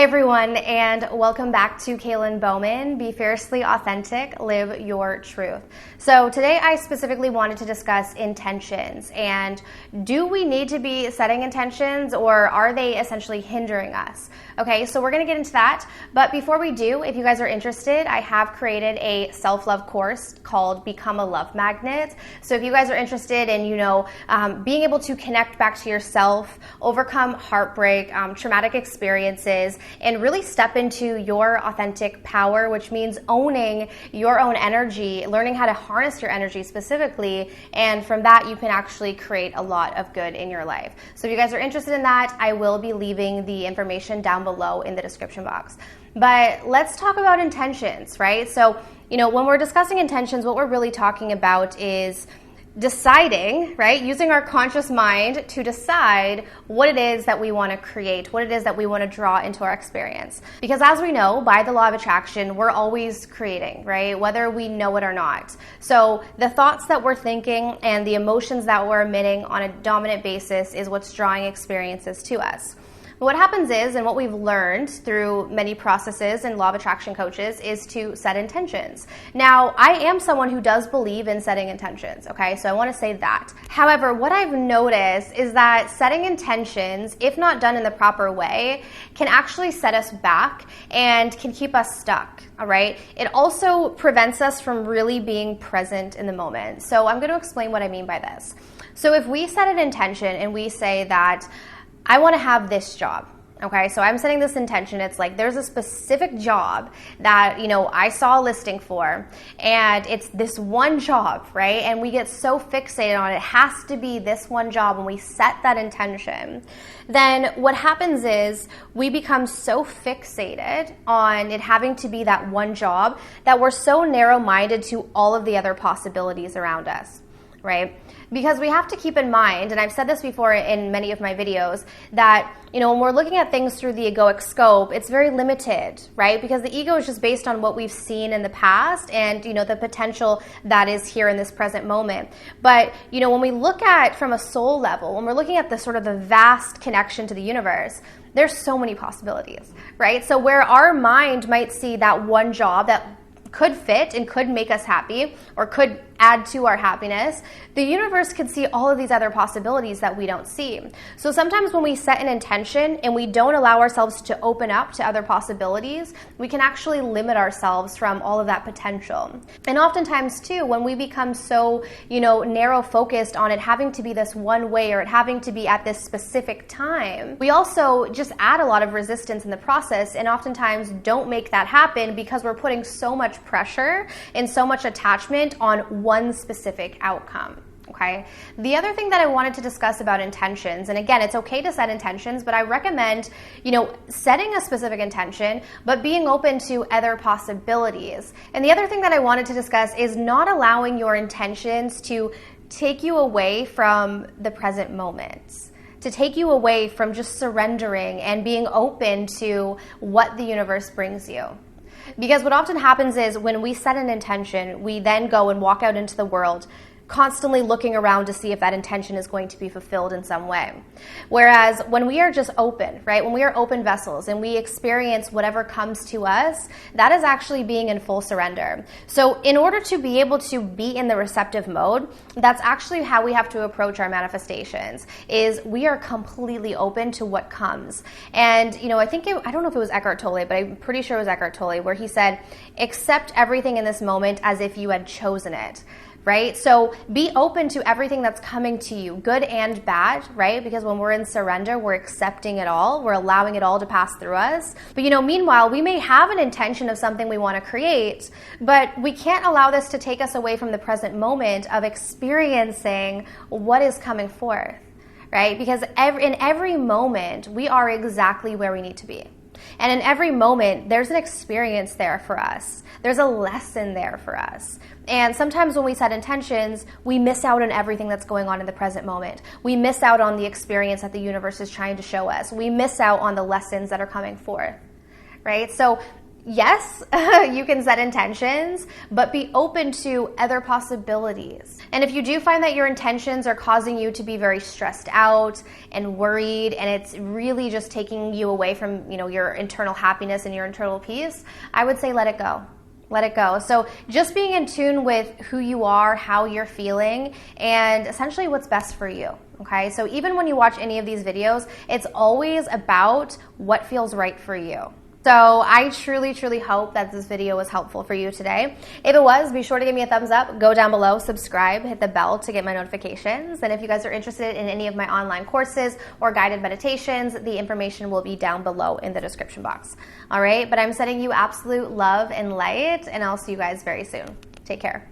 Hey everyone, and welcome back to Kaylin Bowman. Be fiercely authentic, live your truth. So today I specifically wanted to discuss intentions, and do we need to be setting intentions, or are they essentially hindering us? Okay, so we're going to get into that, but before we do, if you guys are interested, I have created a self-love course called Become a Love Magnet. So if you guys are interested in, being able to connect back to yourself, overcome heartbreak, traumatic experiences, and really step into your authentic power, which means owning your own energy, learning how to harness your energy specifically, and from that you can actually create a lot of good in your life. So if you guys are interested in that, I will be leaving the information down below in the description box. But let's talk about intentions, right? So, when we're discussing intentions, what we're really talking about is deciding, right? Using our conscious mind to decide what it is that we want to create, what it is that we want to draw into our experience. Because as we know, by the law of attraction, we're always creating, right? Whether we know it or not. So the thoughts that we're thinking and the emotions that we're emitting on a dominant basis is what's drawing experiences to us. What happens is, and what we've learned through many processes and law of attraction coaches, is to set intentions. Now, I am someone who does believe in setting intentions, okay? So I want to say that. However, what I've noticed is that setting intentions, if not done in the proper way, can actually set us back and can keep us stuck, all right? It also prevents us from really being present in the moment. So I'm going to explain what I mean by this. So if we set an intention and we say that I want to have this job. Okay, so I'm setting this intention. It's like there's a specific job that, I saw a listing for, and it's this one job, right? And we get so fixated on it has to be this one job when we set that intention. Then what happens is we become so fixated on it having to be that one job that we're so narrow-minded to all of the other possibilities around us, right? Because we have to keep in mind, and I've said this before in many of my videos, that, when we're looking at things through the egoic scope, it's very limited, right? Because the ego is just based on what we've seen in the past and, the potential that is here in this present moment. But, when we look at from a soul level, when we're looking at the sort of the vast connection to the universe, there's so many possibilities, right? So where our mind might see that one job that could fit and could make us happy or could add to our happiness, the universe could see all of these other possibilities that we don't see. So sometimes when we set an intention and we don't allow ourselves to open up to other possibilities, we can actually limit ourselves from all of that potential. And oftentimes too, when we become so, narrow focused on it having to be this one way or it having to be at this specific time, we also just add a lot of resistance in the process and oftentimes don't make that happen because we're putting so much pressure and so much attachment on one specific outcome. Okay. The other thing that I wanted to discuss about intentions, and again, it's okay to set intentions, but I recommend, setting a specific intention, but being open to other possibilities. And the other thing that I wanted to discuss is not allowing your intentions to take you away from the present moments, to take you away from just surrendering and being open to what the universe brings you. Because what often happens is when we set an intention, we then go and walk out into the world constantly looking around to see if that intention is going to be fulfilled in some way. Whereas when we are just open, right, when we are open vessels and we experience whatever comes to us, that is actually being in full surrender. So in order to be able to be in the receptive mode, that's actually how we have to approach our manifestations, is we are completely open to what comes. And, I don't know if it was Eckhart Tolle, but I'm pretty sure it was Eckhart Tolle, where he said, accept everything in this moment as if you had chosen it. Right? So be open to everything that's coming to you, good and bad, right? Because when we're in surrender, we're accepting it all. We're allowing it all to pass through us. But, meanwhile, we may have an intention of something we want to create, but we can't allow this to take us away from the present moment of experiencing what is coming forth, right? Because in every moment, we are exactly where we need to be. And in every moment, there's an experience there for us. There's a lesson there for us. And sometimes when we set intentions, we miss out on everything that's going on in the present moment. We miss out on the experience that the universe is trying to show us. We miss out on the lessons that are coming forth, right? So Yes, you can set intentions, but be open to other possibilities. And if you do find that your intentions are causing you to be very stressed out and worried, and it's really just taking you away from, your internal happiness and your internal peace, I would say let it go. Let it go. So just being in tune with who you are, how you're feeling, and essentially what's best for you. Okay, so even when you watch any of these videos, it's always about what feels right for you. So I truly, truly hope that this video was helpful for you today. If it was, be sure to give me a thumbs up, go down below, subscribe, hit the bell to get my notifications. And if you guys are interested in any of my online courses or guided meditations, the information will be down below in the description box. All right, but I'm sending you absolute love and light, and I'll see you guys very soon. Take care.